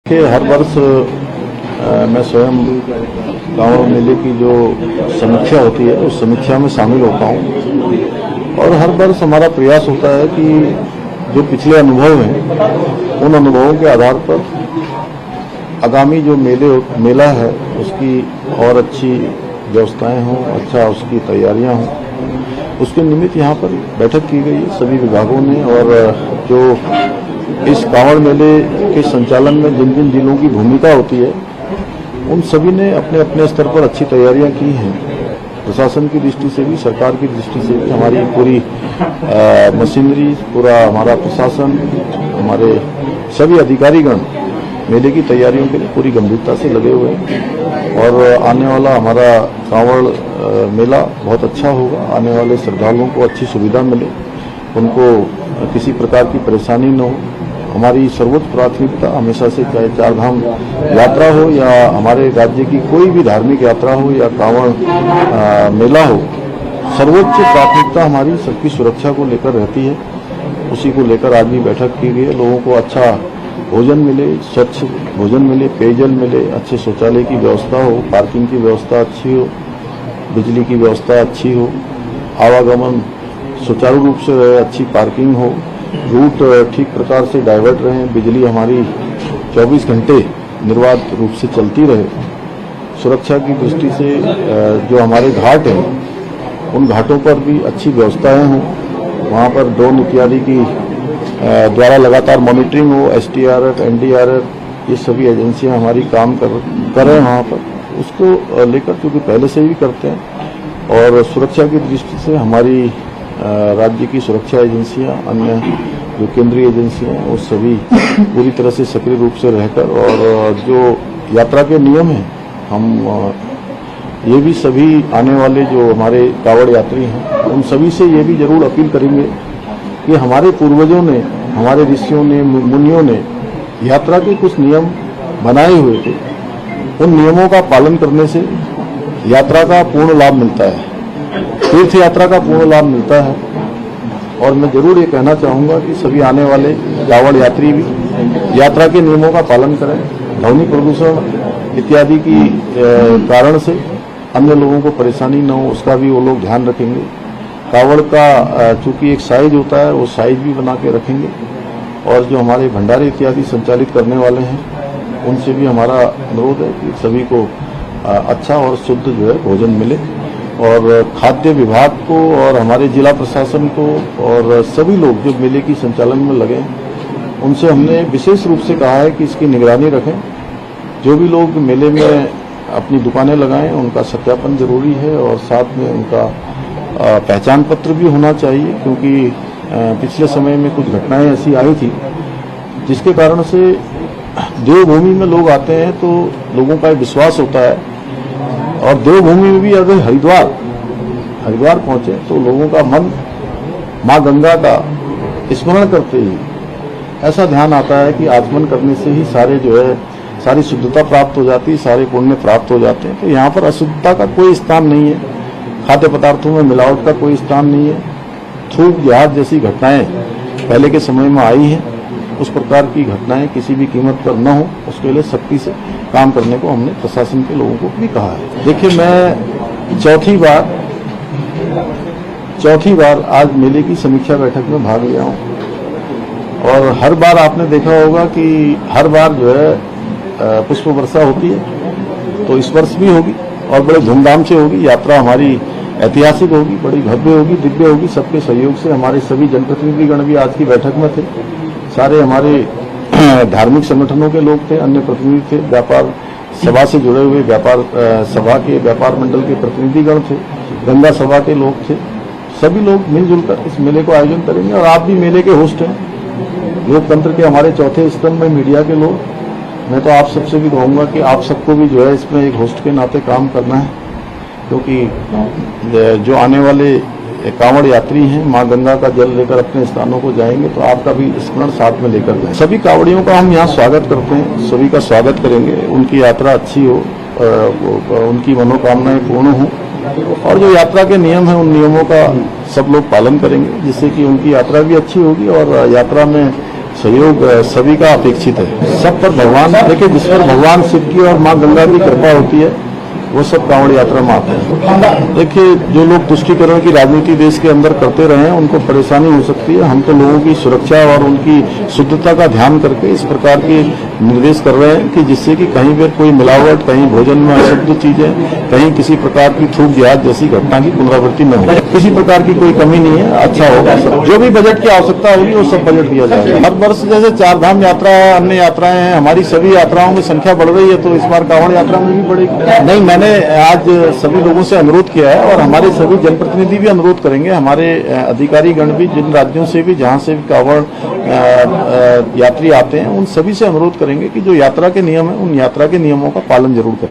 हर वर्ष मैं स्वयं कांवड़ मेले की जो समीक्षा होती है उस समीक्षा में शामिल होता हूँ और हर वर्ष हमारा प्रयास होता है कि जो पिछले अनुभव हैं उन अनुभवों के आधार पर आगामी जो मेला है उसकी और अच्छी व्यवस्थाएं हों, अच्छा उसकी तैयारियां हों, उसके निमित्त यहाँ पर बैठक की गई है सभी विभागों ने। और जो इस कांवड़ मेले के संचालन में जिन जिन जिलों की भूमिका होती है उन सभी ने अपने अपने स्तर पर अच्छी तैयारियां की हैं। प्रशासन की दृष्टि से भी, सरकार की दृष्टि से भी हमारी पूरी मशीनरी, पूरा हमारा प्रशासन, हमारे सभी अधिकारीगण मेले की तैयारियों के लिए पूरी गंभीरता से लगे हुए हैं और आने वाला हमारा कांवड़ मेला बहुत अच्छा होगा। आने वाले श्रद्धालुओं को अच्छी सुविधा मिले, उनको किसी प्रकार की परेशानी न हो। हमारी सर्वोच्च प्राथमिकता हमेशा से, चाहे चार धाम यात्रा हो या हमारे राज्य की कोई भी धार्मिक यात्रा हो या कांवड़ मेला हो, सर्वोच्च प्राथमिकता हमारी सबकी सुरक्षा को लेकर रहती है। उसी को लेकर आज भी बैठक की गई है। लोगों को अच्छा भोजन मिले, स्वच्छ भोजन मिले, पेयजल मिले, अच्छे शौचालय की व्यवस्था हो, पार्किंग की व्यवस्था अच्छी हो, बिजली की व्यवस्था अच्छी हो, आवागमन सुचारू रूप से रहे, अच्छी पार्किंग हो, रूट ठीक प्रकार से डाइवर्ट रहें, बिजली हमारी 24 घंटे निर्बाध रूप से चलती रहे। सुरक्षा की दृष्टि से जो हमारे घाट हैं उन घाटों पर भी अच्छी व्यवस्थाएं हों, वहाँ पर ड्रोन इत्यादि की द्वारा लगातार मॉनिटरिंग हो। एसडीआरएफ, एनडीआरएफ ये सभी एजेंसियां हमारी काम कर रहे हैं वहाँ पर, उसको लेकर क्योंकि पहले से ही करते हैं। और सुरक्षा की दृष्टि से हमारी राज्य की सुरक्षा एजेंसियां, अन्य जो केंद्रीय एजेंसियां हैं वो सभी पूरी तरह से सक्रिय रूप से रहकर, और जो यात्रा के नियम हैं हम ये भी सभी आने वाले जो हमारे कांवड़ यात्री हैं उन सभी से ये भी जरूर अपील करेंगे कि हमारे पूर्वजों ने, हमारे ऋषियों ने, मुनियों ने यात्रा के कुछ नियम बनाए हुए थे। उन नियमों का पालन करने से यात्रा का पूर्ण लाभ मिलता है, तीर्थ यात्रा का पूर्ण लाभ मिलता है। और मैं जरूर ये कहना चाहूँगा कि सभी आने वाले कांवड़ यात्री भी यात्रा के नियमों का पालन करें। ध्वनि प्रदूषण इत्यादि की कारण से अन्य लोगों को परेशानी न हो, उसका भी वो लोग ध्यान रखेंगे। कांवड़ का चूंकि एक साइज होता है, वो साइज भी बना के रखेंगे। और जो हमारे भंडारे इत्यादि संचालित करने वाले हैं उनसे भी हमारा अनुरोध है कि सभी को अच्छा और शुद्ध जो है भोजन मिले। और खाद्य विभाग को और हमारे जिला प्रशासन को और सभी लोग जो मेले की संचालन में लगे हैं उनसे हमने विशेष रूप से कहा है कि इसकी निगरानी रखें। जो भी लोग मेले में अपनी दुकानें लगाएं उनका सत्यापन जरूरी है और साथ में उनका पहचान पत्र भी होना चाहिए, क्योंकि पिछले समय में कुछ घटनाएं ऐसी आई थी जिसके कारण से देवभूमि में लोग आते हैं तो लोगों का विश्वास होता है। और देवभूमि में भी अगर हरिद्वार पहुंचे तो लोगों का मन मां गंगा का स्मरण करते ही ऐसा ध्यान आता है कि आचमन करने से ही सारे जो है सारी शुद्धता प्राप्त हो जाती है, सारे पुण्य प्राप्त हो जाते हैं। तो यहाँ पर अशुद्धता का कोई स्थान नहीं है, खाद्य पदार्थों में मिलावट का कोई स्थान नहीं है। थूक जहाज जैसी घटनाएं पहले के समय में आई हैं, उस प्रकार की घटनाएं किसी भी कीमत पर न हो, उसके लिए सख्ती से काम करने को हमने प्रशासन के लोगों को भी कहा है। देखिए, मैं चौथी बार आज मेले की समीक्षा बैठक में भाग लिया हूँ और हर बार आपने देखा होगा कि हर बार जो है पुष्प वर्षा होती है, तो इस वर्ष भी होगी और बड़े धूमधाम से होगी। यात्रा हमारी ऐतिहासिक होगी, बड़ी भव्य होगी, दिव्य होगी। सबके सहयोग से हमारे सभी जनप्रतिनिधिगण भी आज की बैठक में थे। सारे हमारे धार्मिक संगठनों के लोग थे, अन्य प्रतिनिधि थे, व्यापार सभा से जुड़े हुए व्यापार सभा के व्यापार मंडल के प्रतिनिधिगण थे, गंगा सभा के लोग थे। सभी लोग मिलजुल कर इस मेले को आयोजन करेंगे और आप भी मेले के होस्ट हैं, लोकतंत्र के हमारे चौथे स्तंभ में मीडिया के लोग। मैं तो आप सबसे भी कहूँगा कि आप सबको भी जो है इसमें एक होस्ट के नाते काम करना है, क्योंकि जो आने वाले कांवड़ यात्री हैं मां गंगा का जल लेकर अपने स्थानों को जाएंगे तो आपका भी स्मरण साथ में लेकर जाएंगे। सभी कांवड़ियों का हम यहाँ स्वागत करते हैं, सभी का स्वागत करेंगे। उनकी यात्रा अच्छी हो, उनकी मनोकामनाएं पूर्ण हो और जो यात्रा के नियम हैं उन नियमों का सब लोग पालन करेंगे, जिससे कि उनकी यात्रा भी अच्छी होगी और यात्रा में सहयोग सभी का अपेक्षित है। सब पर भगवान, देखिए जिस पर भगवान शिव की और मां गंगा की कृपा होती है वो सब कांवड़ यात्रा में आते हैं। देखिए जो लोग तुष्टीकरण की राजनीति देश के अंदर करते रहे हैं उनको परेशानी हो सकती है। हम तो लोगों की सुरक्षा और उनकी शुद्धता का ध्यान करके इस प्रकार के निर्देश कर रहे हैं कि जिससे कि कहीं पर कोई मिलावट, कहीं भोजन में अशुद्ध चीजें, कहीं किसी प्रकार की थूक देहात जैसी घटना की पुनरावृत्ति न हो। किसी प्रकार की कोई कमी नहीं है, अच्छा होगा। जो भी बजट की आवश्यकता होगी वो सब बजट दिया जाएगा। हर वर्ष जैसे चार धाम यात्रा, अन्य यात्राएं हैं, हमारी सभी यात्राओं की संख्या बढ़ रही है तो इस बार कांवड़ यात्रा में भी बढ़ेगी। नहीं, मैंने आज सभी लोगों से अनुरोध किया है और हमारे सभी जनप्रतिनिधि भी अनुरोध करेंगे, हमारे अधिकारी गण भी जिन राज्यों से भी जहां से भी कांवड़ यात्री आते हैं उन सभी से अनुरोध करेंगे कि जो यात्रा के नियम है उन यात्रा के नियमों का पालन जरूर करें।